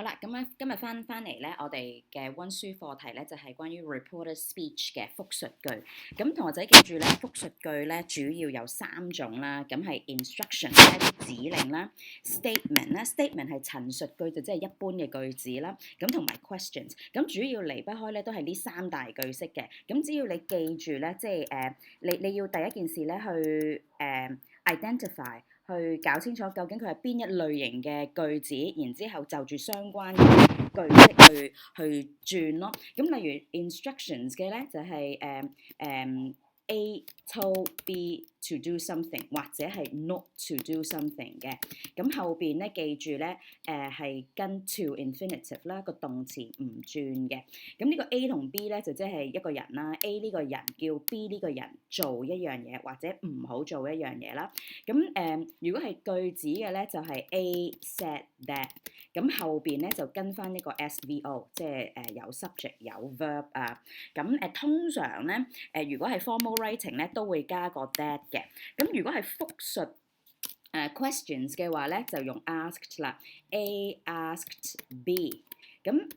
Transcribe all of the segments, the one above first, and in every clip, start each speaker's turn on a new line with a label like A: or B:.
A: 啦，咁咧今日翻嚟咧，我哋嘅温書課題咧就係關於 reported speech 嘅複述句。咁同學仔記住咧，複述句咧主要有3種啦，咁係 instruction 一啲指令啦 ，statement 啦 ，statement 係陳述句就即係一般嘅句子啦，咁同埋 questions，咁主要離不開咧都係呢3大句式嘅。咁只要你記住咧，即係你要第一件事咧去identify。去搞清楚究竟佢係邊一類型嘅句子，然之後就住相關嘅句式去轉咯。咁例如 instructions 嘅咧就係A told B to do something 或者係 not to do something 嘅。咁後邊咧記住咧係跟 to infinitive 啦，個動詞唔轉嘅。咁呢個 A 同 B 咧就即係一個人啦 ，A 呢個人叫 B 呢個人做一樣嘢或者唔好做一樣嘢啦。咁如果係句子嘅咧就係 A said that， 咁後邊咧就跟翻一個 SVO， 即係有 subject 有 verb 啊。咁通常咧如果係 formal writing 咧都會加個 that 嘅。咁如果係複述questions 嘅話咧就用 asked 啦 ，A asked B。咁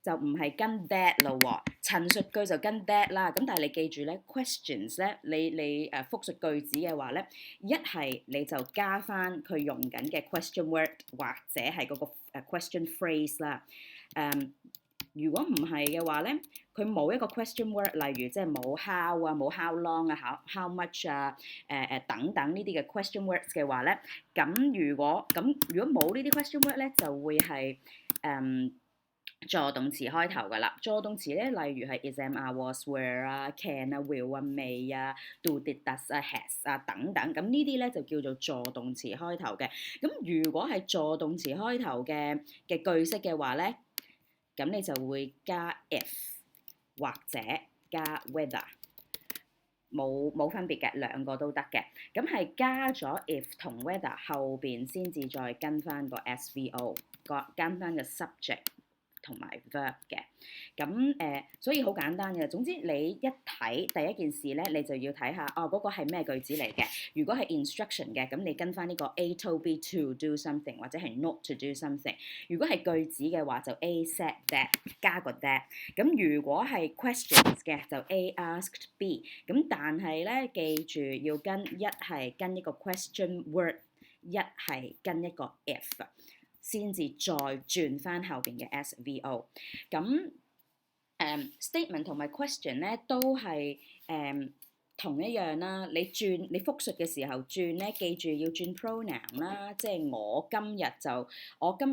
A: 就唔係跟 that 咯喎，陳述句就跟 that 啦。咁但係你記住咧 questions 咧，你複述句子嘅話咧，一係你就加翻佢用緊嘅 question word 或者係嗰個question phrase 啦。如果唔係嘅話咧，佢冇一個 question word，例如即係冇 how 啊、冇 how long 啊、how much 啊、等等呢啲嘅 question words 嘅話咧，咁如果冇呢啲 question word 咧，就會係助動詞開頭㗎啦。助動詞咧，例如係 is am are was were 啊、can 啊、will 啊、may 啊、do did does 啊、has 啊等等，咁呢啲咧就叫做助動詞開頭嘅。咁如果係助動詞開頭嘅句式嘅話咧，咁你就會加 if 或者加 whether， 冇分別嘅，兩個都得嘅。咁係加咗 if 同 whether 後邊先至再跟翻個 SVO， 跟翻個 subject。同埋 verb 嘅，咁所以好簡單嘅。總之你一睇第一件事咧，你就要睇下嗰個係咩句子嚟嘅。如果係 instruction 嘅，咁你跟翻呢個 A told B to do something 或者係 not to do something。如果係句子嘅話，就 A said that 加個 that。咁如果係 questions 嘅，就 A asked B。咁但係咧，記住要一係跟一個 question word， 一係跟一個 if。先至再轉翻後邊嘅 SVO， 咁statement 同埋 question 咧都係同一樣啦。你複述嘅時候轉咧，記住要轉 pronoun 啦，即係我今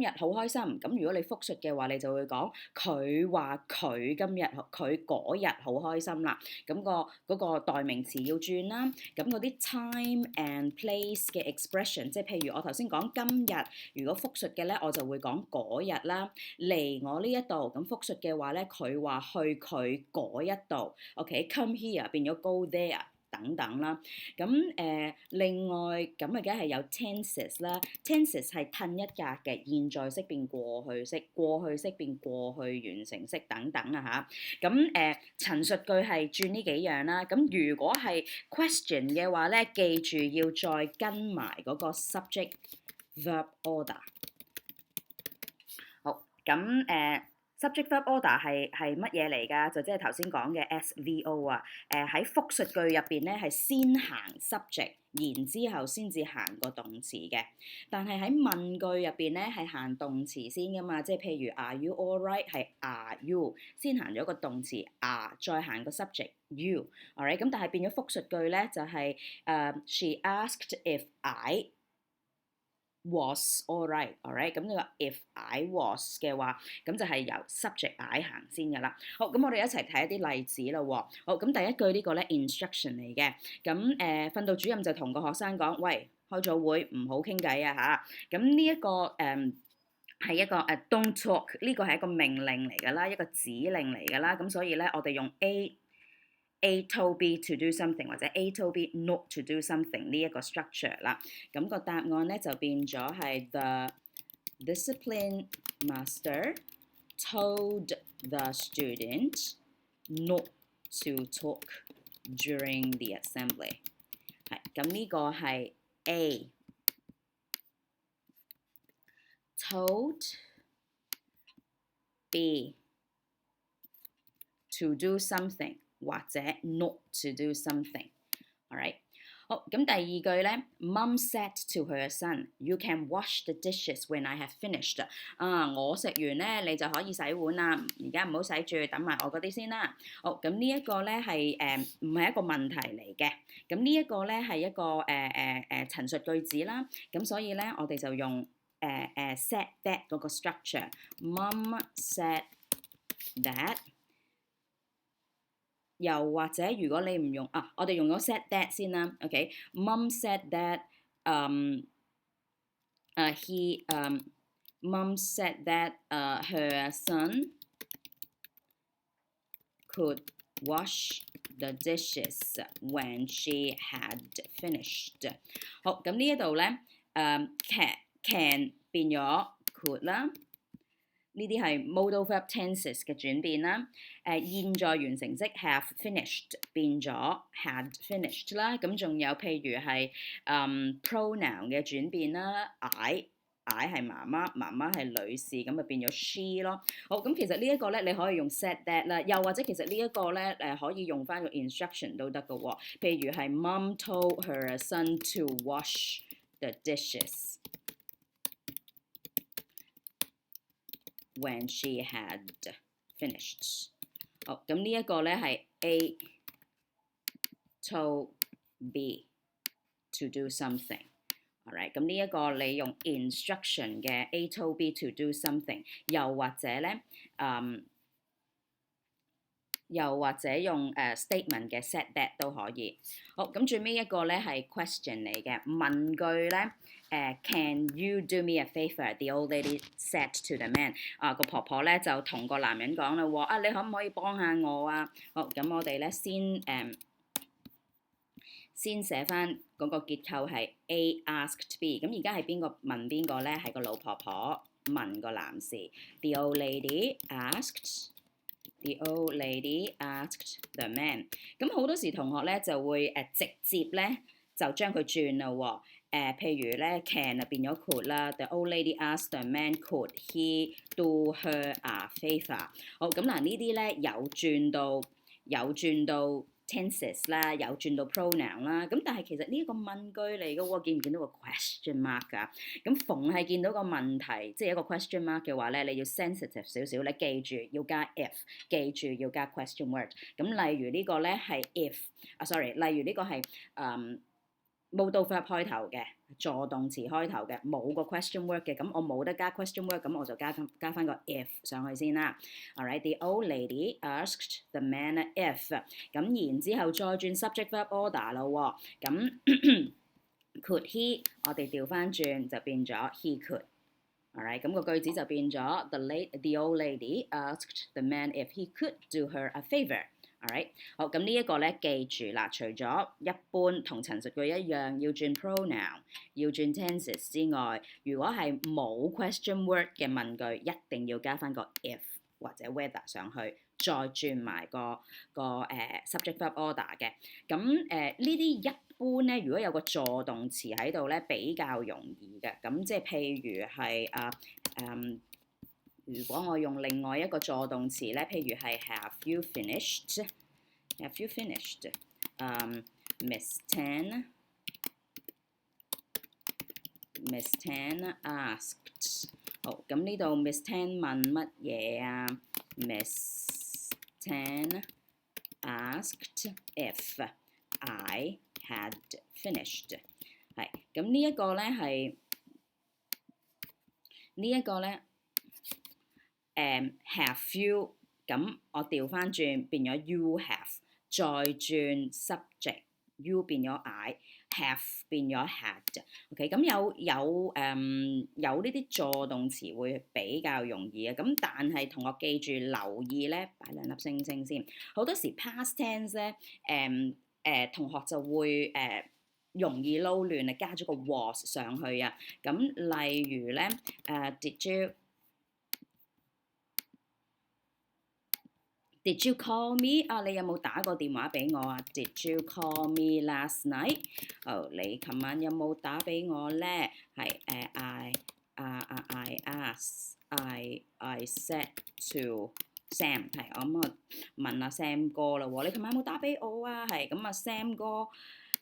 A: 日好開心。咁如果你複述嘅話，你就會講佢話佢嗰日好開心啦。咁嗰個代名詞要轉啦。咁嗰啲 time and place 嘅 expression， 即係譬如我頭先講今日，如果複述嘅咧，我就會講嗰日啦。嚟我呢一度，咁複述嘅話咧，佢話去佢嗰一度。OK，come here 變咗 go there。等等啦，咁另外咁梗係有 tenses 啦 ，tenses 係褪一格嘅，現在式變過去式，過去式變過去完成式等等啊嚇。咁陳述句係轉呢幾樣啦。咁如果係 question 嘅話咧，記住要再跟埋嗰個 subject verb order。好，咁subject verb order 係乜嘢嚟㗎？就即係頭先講嘅 SVO 啊。喺複述句入邊咧係先行 subject， 然之後先至行個動詞嘅。但係喺問句入邊咧係行動詞先㗎嘛。即係譬如 Are you all right 係 Are you 先行咗個動詞 are， 再行個 subject you。Alright， 咁但係變咗複述句咧就係She asked if I was all right，alright， 咁呢個 if I was 嘅話，咁就係由 subject I 行先㗎啦。好，咁我哋一齊睇一啲例子啦喎。好，咁第一句呢個咧 instruction 嚟嘅。咁訓導主任就同個學生講：喂，開咗會唔好傾偈啊嚇。咁呢一個係一個don't talk， 呢個係一個命令嚟㗎啦，一個指令嚟㗎啦。咁所以咧，我哋用 A told B to do something 或者 A told B not to do something 呢一個 structure 啦。咁個答案咧就變咗係 The discipline master told the student not to talk during the assembly。係，咁呢個係 A told be to do something 或者 not to do something。Alright， 好，咁第二句咧 ，Mum said to her son，You can wash the dishes when I have finished。我食完咧，你就可以洗碗啦。而家唔好洗住，等埋我嗰啲先啦。好，咁呢一個咧係唔係一個問題嚟嘅。咁呢一個咧係一個陳述句子啦。咁所以咧，我哋就用said that 嗰個 structure。Mum said that。又或者如果你唔用我哋用咗 said that 先啦 ，OK。Mum said that Mum said that her son could wash the dishes when she had finished。好，咁呢一度咧can 變咗 could 啦。呢啲係 modal verb tenses 嘅轉變啦。現在完成式 have finished 變咗 had finished 啦。咁仲有譬如係pronoun 嘅轉變啦。I 係媽媽，媽媽係女士，咁就變咗 she 咯。好，咁其實呢一個咧，你可以用 said that 啦，又或者其實呢一個咧可以用翻個 instruction 都得嘅喎。譬如係 Mum told her son to wash the dishes。When she had finished。好，咁呢一個咧係 A told B to do something。Alright， 咁呢一個你用 instruction 嘅 A told B to do something， 又或者咧又或者用statement 嘅 said that 都可以。好，咁最尾一個咧係 question 嚟嘅問句咧。Can you do me a favour? The old lady said to the man。個婆婆咧就同個男人講啦喎，你可唔可以幫下我啊？好，咁我哋咧先寫翻嗰個結構係 A asked B。咁而家係邊個問邊個咧？係個老婆婆問個男士。The old lady asked。The old lady asked the man。咁好多時同學咧就會直接咧就將佢轉啦喎。譬如咧 can 就變咗 could 啦。The old lady asked the man could he do her a favour。好，咁嗱呢啲咧有轉到 tenses 啦，有轉到 pronoun 啦。咁但係其實呢一個問句嚟嘅喎，見唔見到個 question mark 啊？咁逢係見到個問題，即係一個 question mark 嘅話咧，你要 sensitive 少少，你記住要加 if， 記住要加 question word。咁例如呢個咧係 if，例如呢個係modal verb 開頭嘅，助動詞開頭嘅，冇個 question word 嘅，咁我冇得加 question word，咁我就加翻個 if 上去先啦。Alright， the old lady asked the man if， 咁然之後再轉 subject verb order 啦喎，咁could he 我哋調翻轉就變咗 he could。Alright， 咁個句子就變咗 the old lady asked the man if he could do her a favour。Alright， 好，咁呢一個咧記住啦，除咗一般同陳述句一樣要轉 pronoun， 要轉 tenses 之外，如果係冇 question word 嘅問句，一定要加翻個 if 或者 whether 上去，再轉埋個subject verb order 嘅。咁呢啲一般咧，如果有個助動詞喺度咧，比較容易嘅。咁即係譬如係如果我用另外一個助動詞咧，譬如係 Have you finished? Have you finished? Miss Tan asked。好，咁呢度 Miss Tan 問乜嘢啊 ？Miss Tan asked if I had finished。係，咁呢一個咧係have you， 咁我調翻轉變咗 you have， 再轉 subject you 變咗 I，have 變咗 had。OK， 咁有呢啲助動詞會比較容易嘅，咁但係同學記住留意咧，擺兩粒星星先。好多時 past tense 咧，同學就會容易撈亂啊，加咗個 was 上去啊。咁例如咧Did you call me？ 你有冇打過電話俾我啊 ？Did you call me last night？ 你琴晚有冇打俾我咧？係I I said to Sam 係我咁啊問阿 Sam 哥啦喎，你琴晚有冇打俾我啊？係咁啊 Sam 哥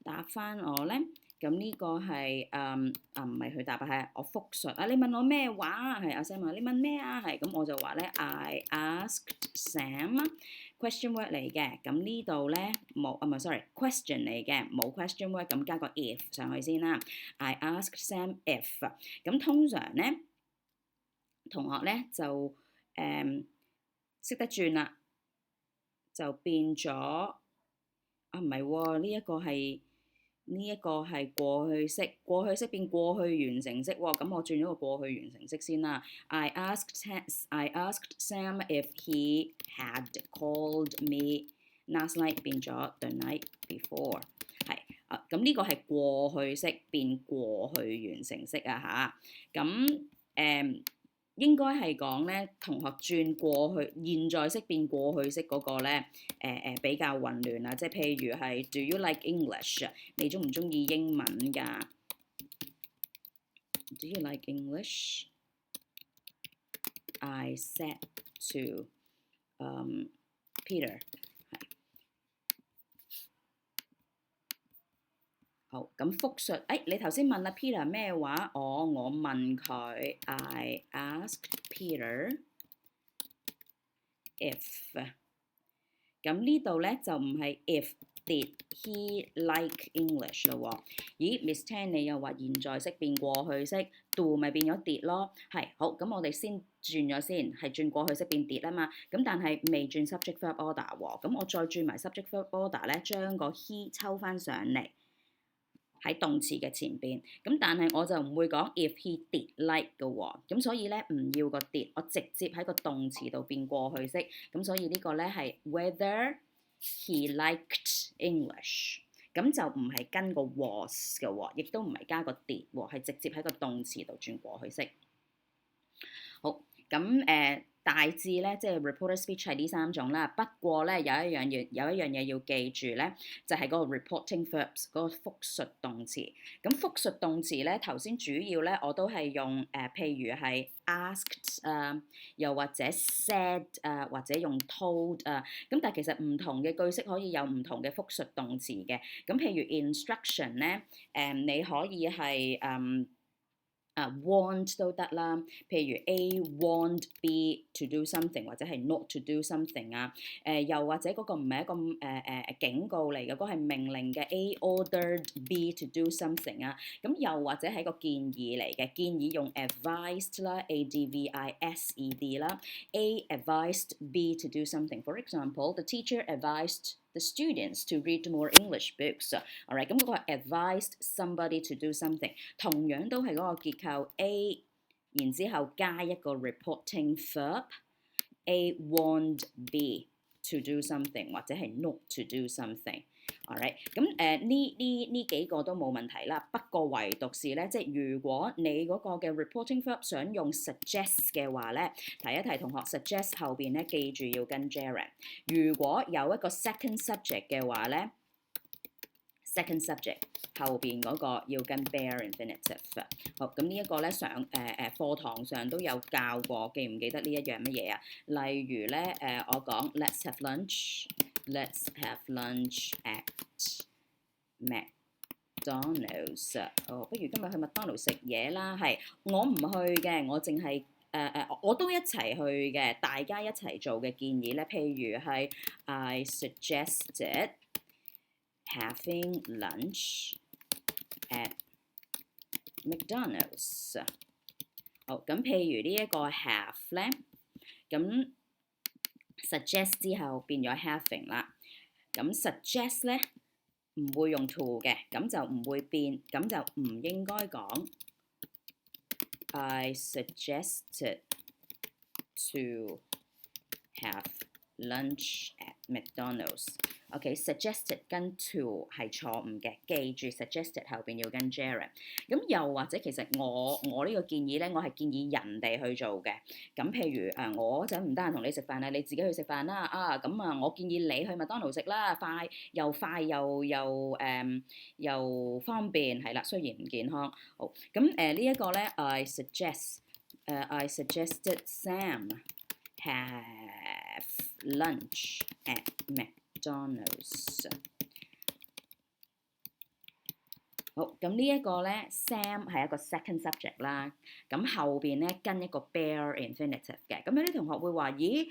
A: 答翻我咧。咁呢個係唔係佢答啊，係我復述啊！你問我咩話？係阿 Sam 話你問咩啊？係咁我就話咧，I asked Sam question word 嚟嘅。咁呢度咧冇唔係 sorry question 嚟嘅，冇 question word，咁加個 if 上去先啦。I asked Sam if。咁通常咧同學咧就識得轉啦，就變咗唔係喎，呢一個係過去式，過去式變過去完成式喎，咁我轉咗個過去完成式先啦。I asked Sam if he had called me last night 變咗 the night before， 係咁呢個係過去式變過去完成式啊嚇，咁應該係講咧，同學轉過去現在式變過去式嗰個咧，比較混亂啦。即係譬如係 Do you like English？ 你中唔中意英文㗎 ？Do you like English？ I said to Peter。好，咁復述，你頭先問阿 Peter 咩話？我問佢 I asked Peter if， 咁呢度咧就唔係 if did he like English 咯喎。咦 Miss Tan 你又話現在式變過去式 ，do 咪變咗 did 咯？係，好，咁我哋先轉咗先，係轉過去式變 did 啊嘛。咁但係未轉 subject verb order 喎，咁我再轉埋 subject verb order 咧，將個 he 抽翻上嚟。喺動詞嘅前邊，咁但係我就唔會講 if he did like 嘅喎，咁所以咧唔要個 did，我直接喺個動詞度變過去式，咁所以呢個咧係 whether he liked English， 咁就唔係跟個 was 嘅喎，亦都唔係加個 did 喎，係直接喺個動詞度轉過去式。好，咁大致咧，即係 reported speech 係呢3種啦。不過咧，有一樣嘢要記住咧，就係嗰個 reporting verbs 嗰個複述動詞。咁複述動詞咧，頭先主要咧我都係用譬如係 asked 又或者 said 或者用 told 咁但係其實唔同嘅句式可以有唔同嘅複述動詞嘅。咁譬如 instruction 咧，你可以係want 都得啦，譬如 A want B to do something 或者係 not to do something 又或者嗰個唔係一個警告嚟嘅，嗰個係命令嘅 A ordered B to do something 咁又或者係個建議嚟嘅，建議用 advised 啦 advised 啦 A advised B to do something. For example, the teacher advised the students to read more English books. Alright， 咁嗰個係 advised somebody to do something， 同樣都係嗰個結構 A， 然之後加一個 reporting verb A warned B to do something 或者係 not to do something。Alright， 咁呢幾個都冇問題啦。不過唯獨是咧，即係如果你嗰個嘅 reporting verb 想用 suggest 嘅話咧，提一提同學 suggest 後邊咧記住要跟 gerund。如果有一個 second subject 嘅話咧 ，second subject 後邊嗰個要跟 bare infinitive。好，咁呢一個咧上課堂上都有教過，記唔記得呢一樣乜嘢啊？例如咧我講 let's have lunch。Let's have lunch at McDonald's。不如今日去麥當勞食嘢啦。係，我唔去嘅，我淨係我都一齊去嘅，大家一齊做嘅建議咧，譬如係 I suggested having lunch at McDonald's。好，咁譬如呢一個 have 咧，咁suggest 之後變咗 having 啦，咁 suggest 咧唔會用 to 嘅，咁就唔會變，咁就唔應該講 I suggested to have lunch at McDonald's。OK，suggested 跟 to 係錯誤嘅，記住 suggested 後邊要跟 gerund。咁又或者其實我呢個建議咧，我係建議人哋去做嘅。咁譬如我就唔得閒同你食飯啦，你自己去食飯啦。咁我建議你去麥當勞食啦，快又方便，係啦，雖然唔健康。好，咁呢一個咧，I suggest I suggested Sam have lunch at McDonald's。好，咁呢一個咧，Sam 係一個 second subject 啦，咁後邊咧跟一個 bare infinitive 嘅，咁有啲同學會話：咦，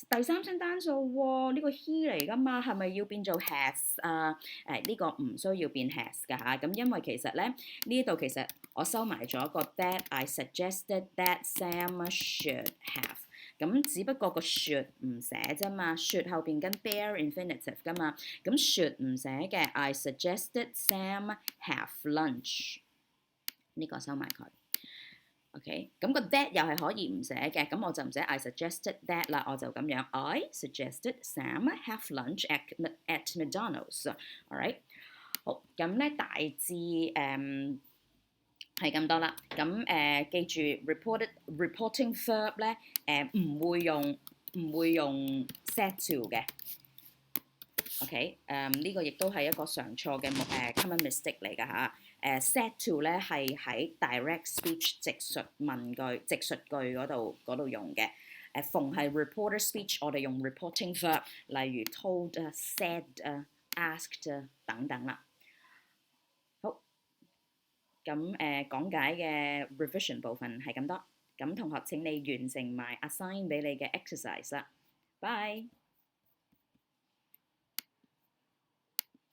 A: 第三身單數喎，呢個 he 嚟噶嘛，係咪要變做 has 啊？呢個唔需要變 has 㗎嚇，咁因為其實咧呢度其實我收埋咗個 that I suggested that Sam should have。咁只不過個 should 唔寫啫嘛 ，should 後邊跟 bare infinitive 噶嘛，咁 should 唔寫嘅 I suggested Sam have lunch 呢個收埋佢。OK，咁個 that 又係可以唔寫嘅，咁我就唔寫 I suggested that 啦，我就咁樣 I suggested Sam have lunch at McDonald's。All right， 好，咁咧大致係咁多啦，咁記住 reporting verb 咧唔會用 set to 嘅 ，OK， 呢個亦都係一個常錯嘅common mistake 嚟㗎嚇。set to 咧係喺 direct speech 直述句嗰度用嘅。逢係 reporter speech，我哋用 reporting verb，例如 told 啊、said 啊、asked 啊等等啦。好，咁講解嘅 revision 部分係咁多。咁同學請你完成埋 assign 俾你嘅 exercise 啦。Bye。